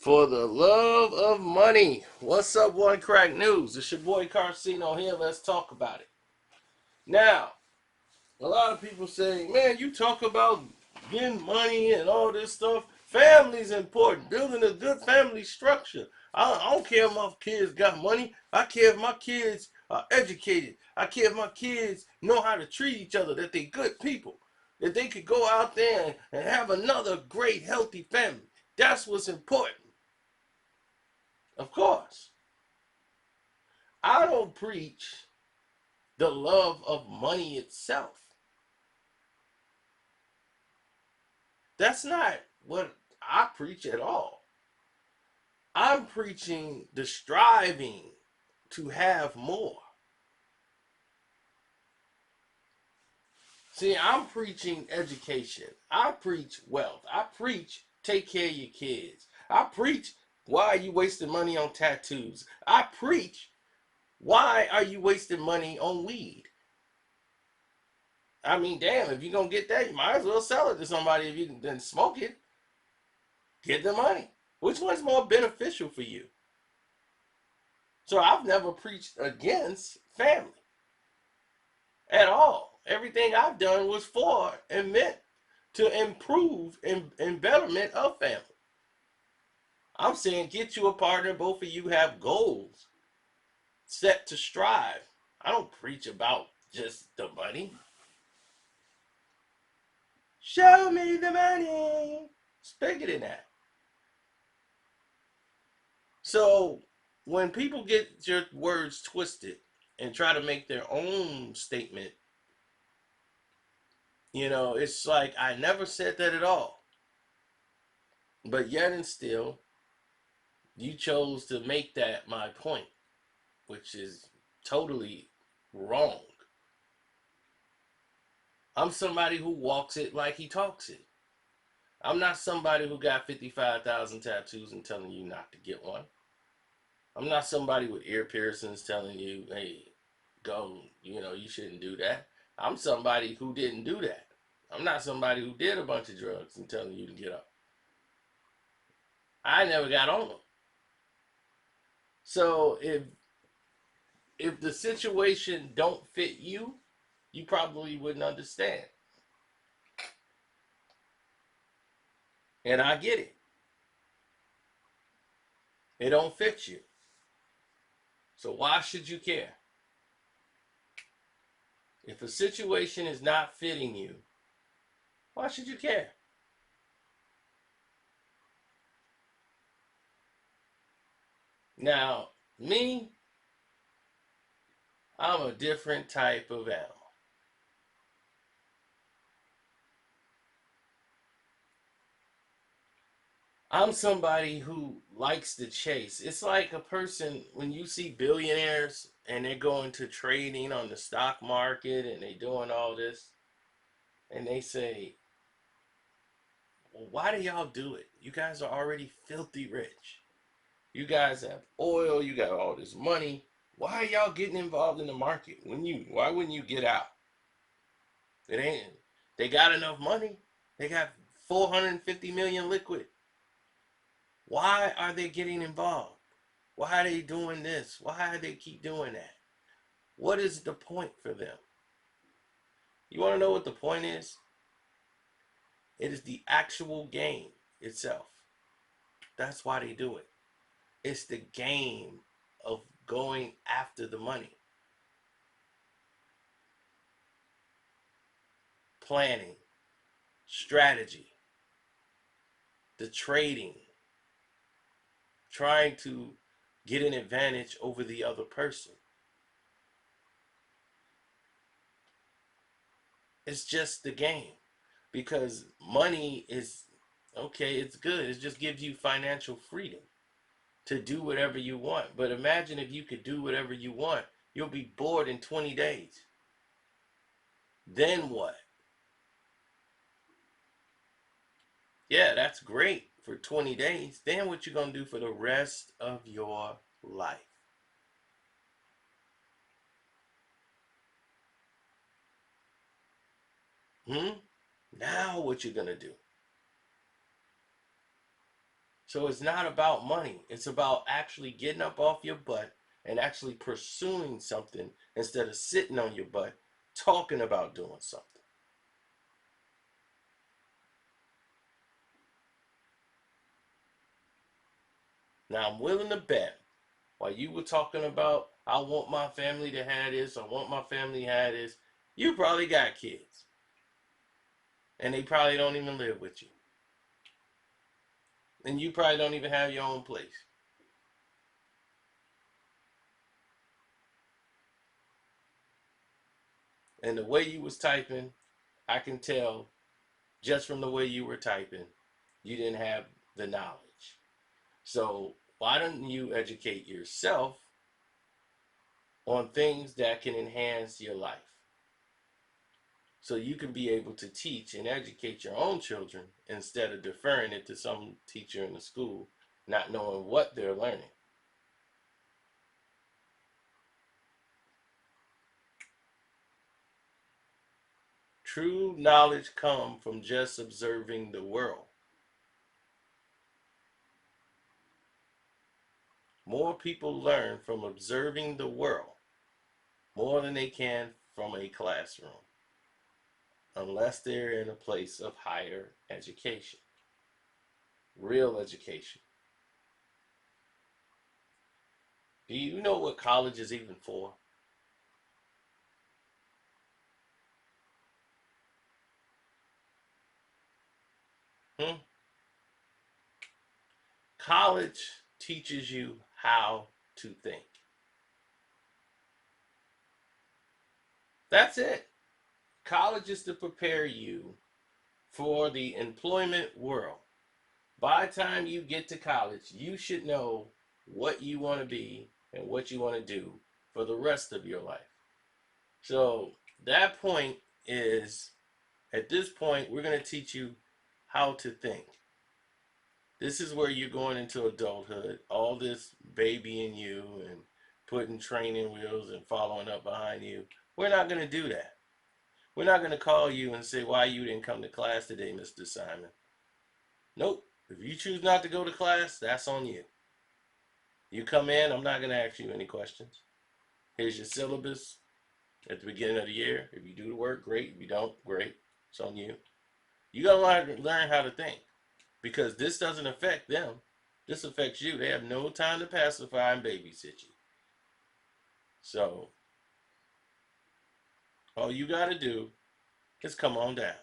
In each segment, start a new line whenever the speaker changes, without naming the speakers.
For the love of money. What's up, One Crack News? It's your boy Carcino here. Let's talk about it. Now, a lot of people say, man, you talk about getting money and all this stuff. Family's important. Building a good family structure. I don't care if my kids got money. I care if my kids are educated. I care if my kids know how to treat each other, that they good people. That they could go out there and have another great, healthy family. That's what's important. Of course. I don't preach the love of money itself. That's not what I preach at all. I'm preaching the striving to have more. See, I'm preaching education. I preach wealth. I preach take care of your kids. I preach why are you wasting money on tattoos? I preach why are you wasting money on weed? I mean, damn, if you're going to get that, you might as well sell it to somebody if you can smoke it. Get the money. Which one's more beneficial for you? So I've never preached against family at all. Everything I've done was for and meant to improve and betterment of family. I'm saying get you a partner, both of you have goals set to strive. I don't preach about just the money. Show me the money. It's bigger than that. So when people get your words twisted and try to make their own statement, it's like I never said that at all. But yet and still, you chose to make that my point, which is totally wrong. I'm somebody who walks it like he talks it. I'm not somebody who got 55,000 tattoos and telling you not to get one. I'm not somebody with ear piercings telling you, hey, go, you shouldn't do that. I'm somebody who didn't do that. I'm not somebody who did a bunch of drugs and telling you to get up. I never got on them. So if the situation don't fit you, you probably wouldn't understand. And I get it. It don't fit you. So why should you care? If a situation is not fitting you, why should you care? Now, me, I'm a different type of animal. I'm somebody who likes to chase. It's like a person when you see billionaires and they're going to trading on the stock market and they doing all this and they say, well, why do y'all do it? You guys are already filthy rich. You guys have oil, you got all this money. Why are y'all getting involved in the market? Why wouldn't you get out? It ain't they got enough money. They got 450 million liquid. Why are they getting involved? Why are they doing this? Why do they keep doing that? What is the point for them? You want to know what the point is? It is the actual game itself. That's why they do it. It's the game of going after the money, planning, strategy, the trading, trying to get an advantage over the other person. It's just the game because money is okay, it's good. It just gives you financial freedom to do whatever you want. But imagine if you could do whatever you want, you'll be bored in 20 days. Then what? Yeah, that's great for 20 days. Then what you going to do for the rest of your life? Hmm? Now what you going to do? So it's not about money. It's about actually getting up off your butt and actually pursuing something instead of sitting on your butt talking about doing something. Now I'm willing to bet while you were talking about I want my family to have this, I want my family to have this, you probably got kids. And they probably don't even live with you. And you probably don't even have your own place. And the way you was typing, I can tell just from the way you were typing, you didn't have the knowledge. So why don't you educate yourself on things that can enhance your life? So you can be able to teach and educate your own children instead of deferring it to some teacher in the school, not knowing what they're learning. True knowledge comes from just observing the world. More people learn from observing the world more than they can from a classroom, unless they're in a place of higher education, real education. Do you know what college is even for? Hmm? College teaches you how to think. That's it. College is to prepare you for the employment world. By the time you get to college, you should know what you want to be and what you want to do for the rest of your life. So that point is at this point, we're going to teach you how to think. This is where you're going into adulthood. All this babying you and putting training wheels and following up behind you. We're not going to do that. We're not going to call you and say why you didn't come to class today, Mr. Simon. Nope. If you choose not to go to class, that's on you. You come in, I'm not going to ask you any questions. Here's your syllabus at the beginning of the year. If you do the work, great. If you don't, great. It's on you. You got to learn how to think because this doesn't affect them. This affects you. They have no time to pacify and babysit you. So all you got to do is come on down.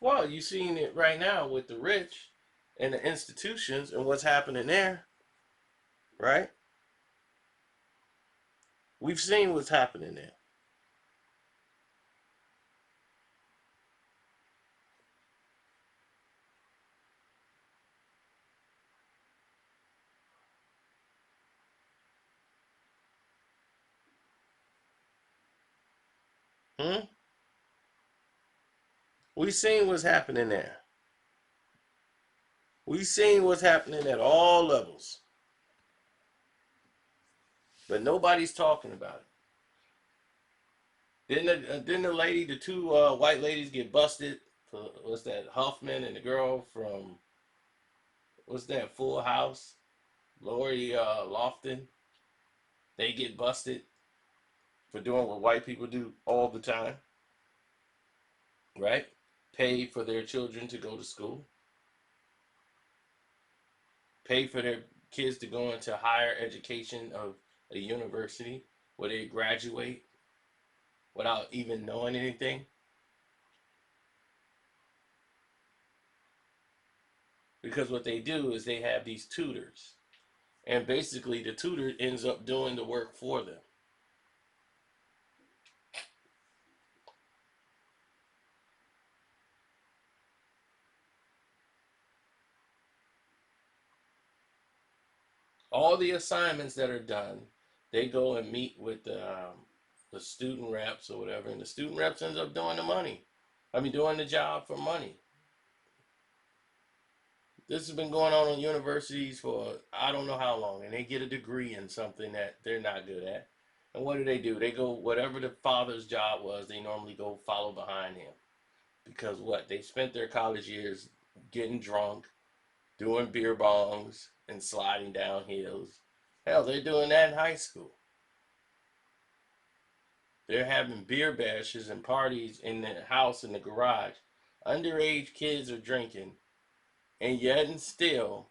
Well, you're seeing it right now with the rich and the institutions and what's happening there, right? We've seen what's happening there. Hmm? We've seen what's happening there. We've seen what's happening at all levels, but nobody's talking about it. Didn't the lady, the two white ladies, get busted for what's that Huffman and the girl from what's that Full House, Lori Lofton? They get busted for doing what white people do all the time, right? Pay for their children to go to school, pay for their kids to go into higher education of a university where they graduate without even knowing anything. Because what they do is they have these tutors, and basically the tutor ends up doing the work for them. All the assignments that are done, they go and meet with the student reps or whatever, and the student reps ends up doing the money. I mean, doing the job for money. This has been going on in universities for I don't know how long, and they get a degree in something that they're not good at. And what do? They go, whatever the father's job was, they normally go follow behind him. Because what? They spent their college years getting drunk, doing beer bongs, and sliding down hills. Hell, they're doing that in high school. They're having beer bashes and parties in the house, in the garage. Underage kids are drinking, and yet and still,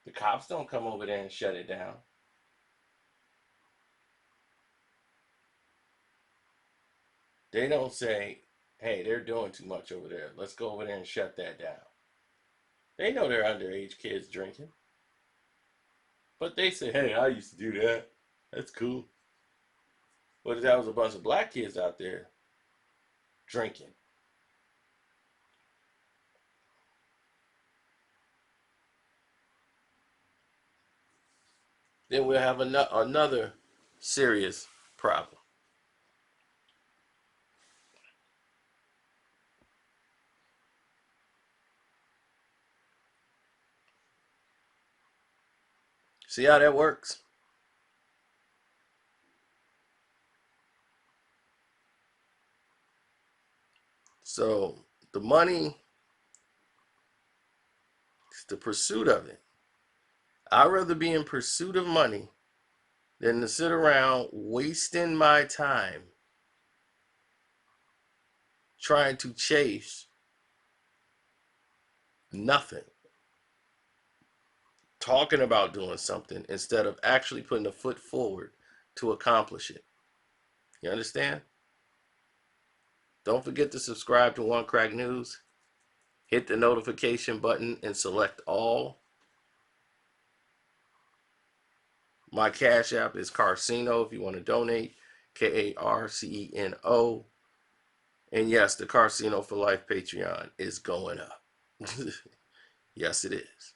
the cops don't come over there and shut it down. They don't say, hey, they're doing too much over there. Let's go over there and shut that down. They know they're underage kids drinking, but they say, hey, I used to do that. That's cool. What if that was a bunch of black kids out there drinking? Then we'll have another serious problem. See how that works? So the money, it's the pursuit of it. I'd rather be in pursuit of money than to sit around wasting my time trying to chase nothing, talking about doing something instead of actually putting a foot forward to accomplish it. You understand? Don't forget to subscribe to One Crack News. Hit the notification button and select all. My Cash App is Carceno if you want to donate. Carceno. And yes, the Carceno for Life Patreon is going up. Yes, it is.